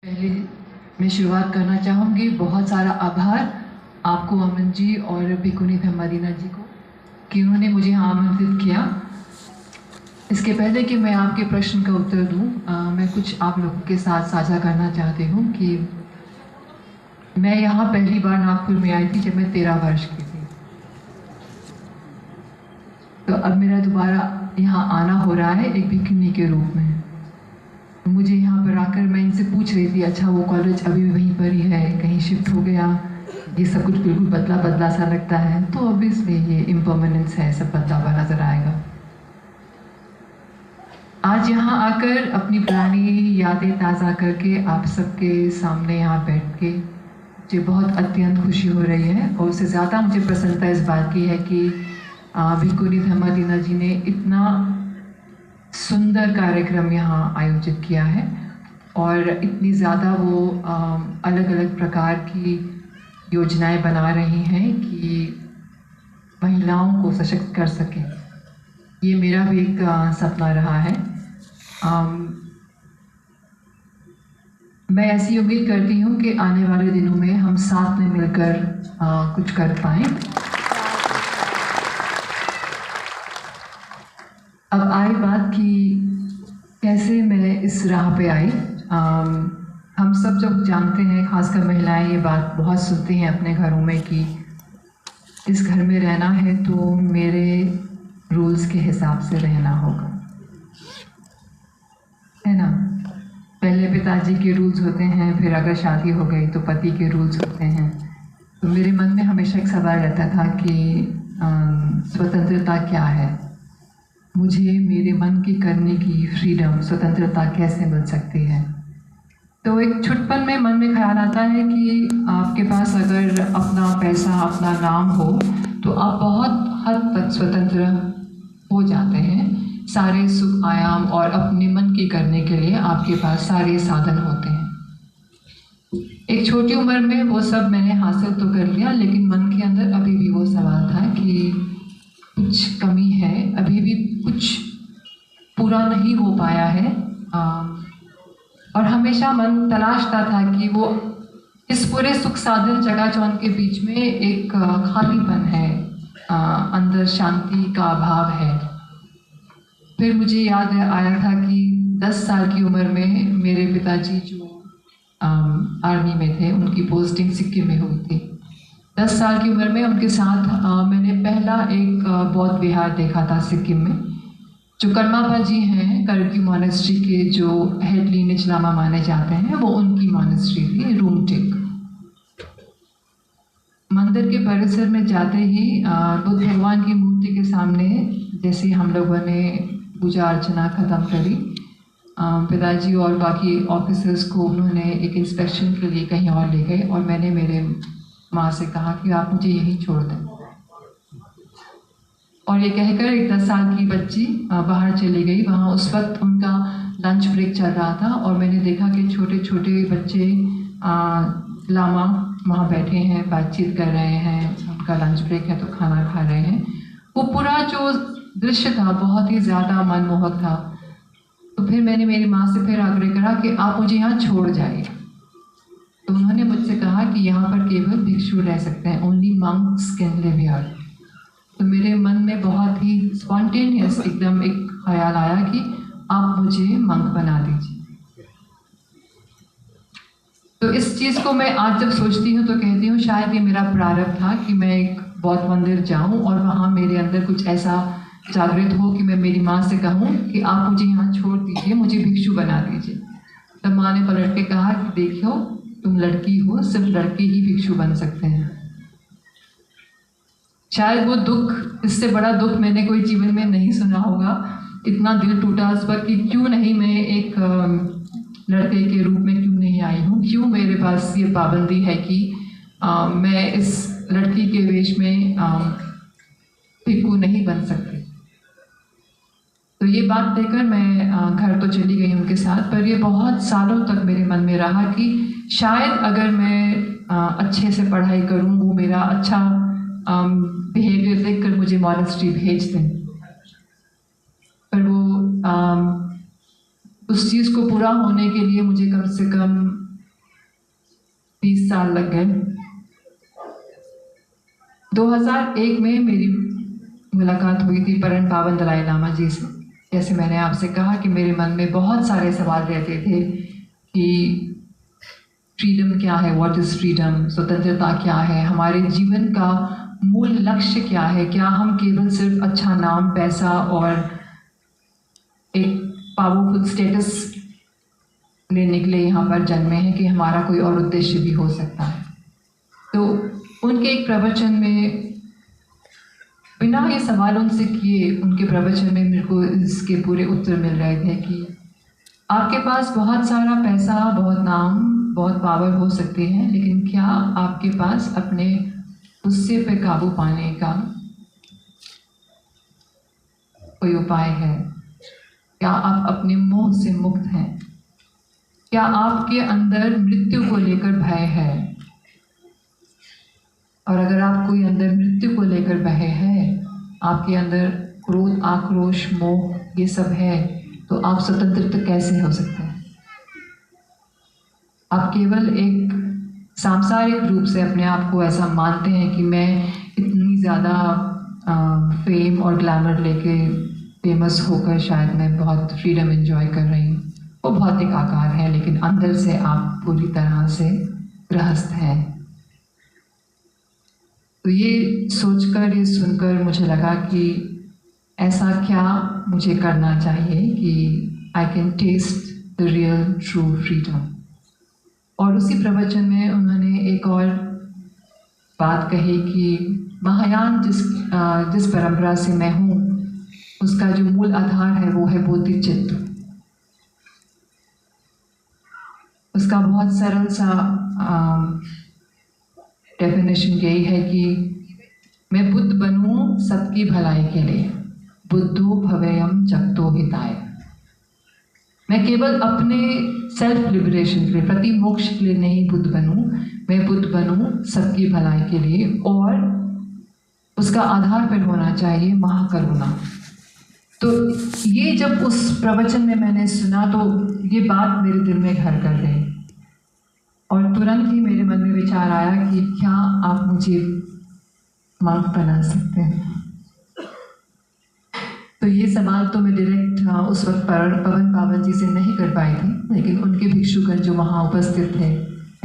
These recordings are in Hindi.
पहले मैं शुरुआत करना चाहूँगी। बहुत सारा आभार आपको अमन जी और भिकुनी धम्मादीना जी को कि उन्होंने मुझे यहाँ आमंत्रित किया। इसके पहले कि मैं आपके प्रश्न का उत्तर दूँ, मैं कुछ आप लोगों के साथ साझा करना चाहती हूँ कि मैं यहाँ पहली बार नागपुर में आई थी जब मैं 13 वर्ष की थी। तो अब मेरा दोबारा यहाँ आना हो रहा है एक भिकुनी के रूप में। मुझे यहाँ पर आकर मैं इनसे पूछ रही थी, अच्छा वो कॉलेज अभी भी वहीं पर ही है, कहीं शिफ्ट हो गया? ये सब कुछ बिल्कुल बदला बदला सा लगता है। तो ऑब्वियसली ये इम्परमानेंस है, सब बदला हुआ नज़र आएगा। आज यहाँ आकर अपनी पुरानी यादें ताज़ा करके आप सबके सामने यहाँ बैठ के मुझे बहुत अत्यंत खुशी हो रही है। और उससे ज़्यादा मुझे प्रसन्नता इस बात की है कि भिकुनी धम्मादीना जी ने इतना सुंदर कार्यक्रम यहाँ आयोजित किया है और इतनी ज़्यादा वो अलग अलग प्रकार की योजनाएं बना रही हैं कि महिलाओं को सशक्त कर सकें। ये मेरा भी एक सपना रहा है। मैं ऐसी उम्मीद करती हूँ कि आने वाले दिनों में हम साथ में मिलकर कुछ कर पाएँ। अब आई बात कि कैसे मैं इस राह पे आई। हम सब जब जानते हैं, खासकर महिलाएं ये बात बहुत सुनती हैं अपने घरों में कि इस घर में रहना है तो मेरे रूल्स के हिसाब से रहना होगा, है ना। पहले पिताजी के रूल्स होते हैं, फिर अगर शादी हो गई तो पति के रूल्स होते हैं। तो मेरे मन में हमेशा एक सवाल रहता था कि स्वतंत्रता क्या है, मुझे मेरे मन की करने की फ्रीडम, स्वतंत्रता कैसे मिल सकती है। तो एक छुटपन में मन में ख्याल आता है कि आपके पास अगर अपना पैसा, अपना नाम हो तो आप बहुत हद तक स्वतंत्र हो जाते हैं। सारे सुख आयाम और अपने मन की करने के लिए आपके पास सारे साधन होते हैं। एक छोटी उम्र में वो सब मैंने हासिल तो कर लिया, लेकिन मन के अंदर अभी भी वो सवाल था कि कुछ कमी है, अभी भी कुछ पूरा नहीं हो पाया है। और हमेशा मन तलाशता था कि वो इस पूरे सुख साधन चकाचौंध के बीच में एक खालीपन है, अंदर शांति का अभाव है। फिर मुझे याद आया था कि 10 साल की उम्र में मेरे पिताजी जो आर्मी में थे, उनकी पोस्टिंग सिक्किम में हुई थी। 10 साल की उम्र में उनके साथ मैंने पहला एक बौद्ध विहार देखा था सिक्किम में, जो कर्मापा जी हैं, करग्यू मॉनेस्ट्री के जो हेड लीनेज लामा माने जाते हैं, वो उनकी मॉनेस्ट्री थी, रूमटेक। मंदिर के परिसर में जाते ही बुद्ध भगवान की मूर्ति के सामने जैसे हम लोगों ने पूजा अर्चना ख़त्म करी, पिताजी और बाकी ऑफिसर्स को उन्होंने एक इंस्पेक्शन के लिए कहीं और ले गए और मैंने मेरे माँ से कहा कि आप मुझे यहीं छोड़ दें। और ये कहकर एक 10 साल की बच्ची बाहर चली गई। वहाँ उस वक्त उनका लंच ब्रेक चल रहा था और मैंने देखा कि छोटे छोटे बच्चे लामा वहाँ बैठे हैं, बातचीत कर रहे हैं, उनका लंच ब्रेक है तो खाना खा रहे हैं। वो पूरा जो दृश्य था बहुत ही ज़्यादा मनमोहक था। तो फिर मैंने मेरी माँ से फिर आग्रह करा कि आप मुझे यहाँ छोड़ जाइए। तो उन्होंने मुझसे कहा कि यहाँ पर केवल भिक्षु रह सकते हैं, only monks can live here. तो मेरे मन में बहुत ही स्पॉन्टेनियस एकदम एक ख्याल आया कि आप मुझे मंक बना दीजिए। तो इस चीज़ को मैं आज जब सोचती हूँ तो कहती हूँ शायद ये मेरा प्रारब्ध था कि मैं एक बौद्ध मंदिर जाऊँ और वहाँ मेरे अंदर कुछ ऐसा जागृत हो कि मैं मेरी माँ से कहूँ कि आप मुझे यहाँ छोड़ दीजिए, मुझे भिक्षु बना दीजिए। तब माँ ने पलट के कहा कि देखो तुम लड़की हो, सिर्फ लड़के ही भिक्षु बन सकते हैं। शायद वो दुख, इससे बड़ा दुख मैंने कोई जीवन में नहीं सुना होगा। इतना दिल टूटा इस पर कि क्यों नहीं मैं एक लड़के के रूप में क्यों नहीं आई हूँ, क्यों मेरे पास ये पाबंदी है कि मैं इस लड़की के वेश में भिक्षु नहीं बन सकती। तो ये बात देखकर मैं घर तो चली गई उनके साथ, पर ये बहुत सालों तक मेरे मन में रहा कि शायद अगर मैं अच्छे से पढ़ाई करूँ, वो मेरा अच्छा बिहेवियर देखकर मुझे मॉनेस्ट्री भेज दें। पर वो उस चीज़ को पूरा होने के लिए मुझे कम से कम 20 साल लग गए। 2001 में मेरी मुलाकात हुई थी परम पावन दलाई लामा जी से। जैसे मैंने आपसे कहा कि मेरे मन में बहुत सारे सवाल रहते थे कि फ्रीडम क्या है, व्हाट इज़ फ्रीडम, स्वतंत्रता क्या है, हमारे जीवन का मूल लक्ष्य क्या है, क्या हम केवल सिर्फ अच्छा नाम, पैसा और एक पावरफुल स्टेटस लेने के लिए यहाँ पर जन्मे हैं कि हमारा कोई और उद्देश्य भी हो सकता है। तो उनके एक प्रवचन में, बिना ये सवाल उनसे किए, उनके प्रवचन में मेरे को इसके पूरे उत्तर मिल रहे थे कि आपके पास बहुत सारा पैसा, बहुत नाम, बहुत पावर हो सकते हैं, लेकिन क्या आपके पास अपने गुस्से पे काबू पाने का कोई उपाय है? क्या आप अपने मोह से मुक्त हैं? क्या आपके अंदर मृत्यु को लेकर भय है? और अगर आप कोई अंदर मृत्यु को लेकर भय है, आपके अंदर क्रोध, आक्रोश, मोह ये सब है, तो आप स्वतंत्र कैसे हो सकते हैं? आप केवल एक सांसारिक रूप से अपने आप को ऐसा मानते हैं कि मैं इतनी ज़्यादा फेम और ग्लैमर लेके फेमस होकर शायद मैं बहुत फ्रीडम एंजॉय कर रही हूँ। वो भौतिक आकार है, लेकिन अंदर से आप पूरी तरह से गृहस्थ हैं। तो ये सोचकर, ये सुनकर मुझे लगा कि ऐसा क्या मुझे करना चाहिए कि I can taste the real true freedom. और उसी प्रवचन में उन्होंने एक और बात कही कि महायान जिस परंपरा से मैं हूँ, उसका जो मूल आधार है वो है बौद्धिक चित्त। उसका बहुत सरल सा डेफिनेशन यही है कि मैं बुद्ध बनूं सबकी भलाई के लिए, बुद्धो भवेयम जगतो हिताय। मैं केवल अपने सेल्फ लिबरेशन के लिए, प्रति मोक्ष के लिए नहीं बुद्ध बनूं, मैं बुद्ध बनूं सबकी भलाई के लिए। और उसका आधार पर होना चाहिए महाकरुणा। तो ये जब उस प्रवचन में मैंने सुना तो ये बात मेरे दिल में घर कर गई, और तुरंत ही मेरे मन में विचार आया कि क्या आप मुझे मंक बना सकते हैं? तो ये सवाल तो मैं डायरेक्ट उस वक्त पवन पावन जी से नहीं कर पाई थी, लेकिन उनके भिक्षुगण जो वहाँ उपस्थित थे,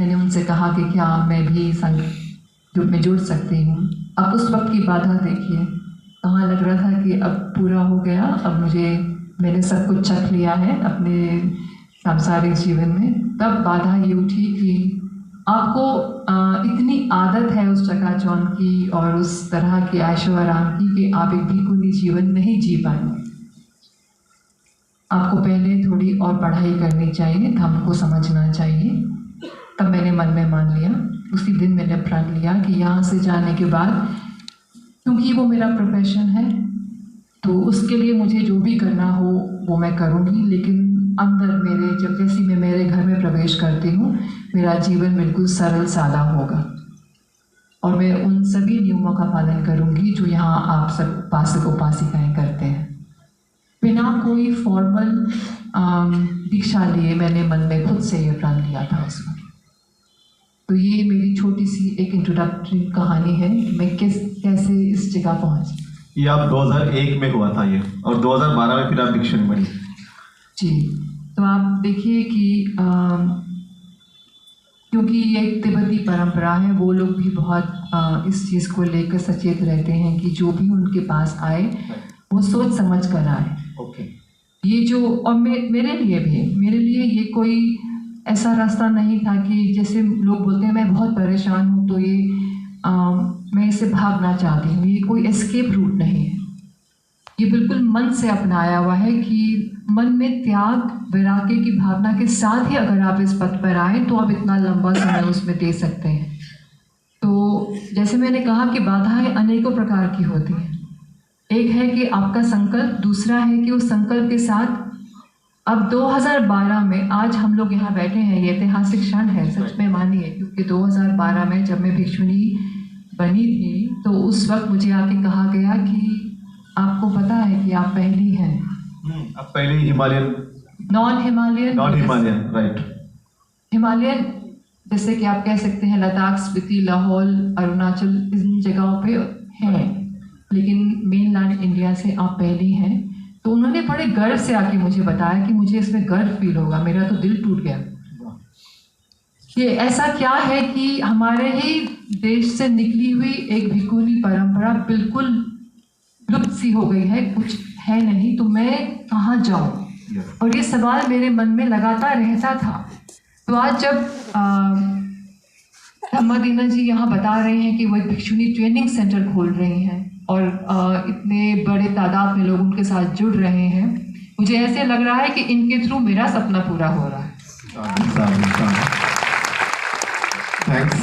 मैंने उनसे कहा कि क्या मैं भी संघ में जुड़ सकती हूँ। अब उस वक्त की बाधा देखिए, कहाँ लग रहा था कि अब पूरा हो गया, अब मैंने सब कुछ चख लिया है अपने सांसारिक जीवन में। तब बाधा ये उठी कि आपको इतनी आदत है उस चकाचौंध की और उस तरह की ऐशो आराम की कि आप एक भिखुनी जीवन नहीं जी पाएंगे। आपको पहले थोड़ी और पढ़ाई करनी चाहिए, धर्म को समझना चाहिए। तब मैंने मन में मान लिया, उसी दिन मैंने प्रण लिया कि यहाँ से जाने के बाद, क्योंकि वो मेरा प्रोफेशन है, तो उसके लिए मुझे जो भी करना हो वो मैं करूँगी, लेकिन अंदर मेरे जैसे मैं मेरे घर में प्रवेश करती हूँ, मेरा जीवन बिल्कुल सरल सादा होगा और मैं उन सभी नियमों का पालन करूँगी जो यहाँ आप सब उपासक उपासिकाएँ करते हैं। बिना कोई फॉर्मल दीक्षा लिए मैंने मन में खुद से ये प्रण लिया था उस वक्त। तो ये मेरी छोटी सी एक इंट्रोडक्टरी कहानी है कि मैं कैसे इस जगह पहुँची। ये आप 2001 में हुआ था ये, और 2012 में फिर आप भिक्षुणी बनी। जी, तो आप देखिए कि क्योंकि ये एक तिब्बती परंपरा है, वो लोग भी बहुत इस चीज़ को लेकर सचेत रहते हैं कि जो भी उनके पास आए वो सोच समझ कर आए। ओके। ये जो, और मेरे लिए ये कोई ऐसा रास्ता नहीं था कि जैसे लोग बोलते हैं मैं बहुत परेशान हूँ तो ये मैं इसे भागना चाहती हूँ। ये कोई एस्केप रूट नहीं है, ये बिल्कुल मन से अपनाया हुआ है कि मन में त्याग, वैराग्य की भावना के साथ ही अगर आप इस पथ पर आए तो आप इतना लंबा समय उसमें दे सकते हैं। तो जैसे मैंने कहा कि बाधाएं अनेकों प्रकार की होती हैं। एक है कि आपका संकल्प, दूसरा है कि उस संकल्प के साथ अब 2012 में आज हम लोग यहाँ बैठे हैं, ये ऐतिहासिक क्षण है, सच में मानिए, क्योंकि 2012 में जब मैं भिक्षुणी बनी थी तो उस वक्त मुझे आके कहा गया कि आपको पता है कि आप पहली हैं। आप पहली Himalayan, non Himalayan, right. Himalayan जैसे कि आप कह सकते हैं लद्दाख, स्पीति, लाहौल, अरुणाचल इन जगहों पे हैं, लेकिन मेन लैंड इंडिया से आप पहले हैं। तो उन्होंने बड़े गर्व से आके मुझे बताया कि मुझे इसमें गर्व फील होगा। मेरा तो दिल टूट गया कि ऐसा क्या है कि हमारे ही देश से निकली हुई एक भिखुनी परंपरा बिल्कुल लुप्त सी हो गई है, कुछ है नहीं, तो मैं कहाँ जाऊँ? और ये सवाल मेरे मन में लगातार रहता था। तो आज जब मदीना जी यहाँ बता रहे हैं कि वो एक भिक्षुनी ट्रेनिंग सेंटर खोल रही हैं और इतने बड़े तादाद में लोग उनके साथ जुड़ रहे हैं, मुझे ऐसे लग रहा है कि इनके थ्रू मेरा सपना पूरा हो रहा है। थैंक्स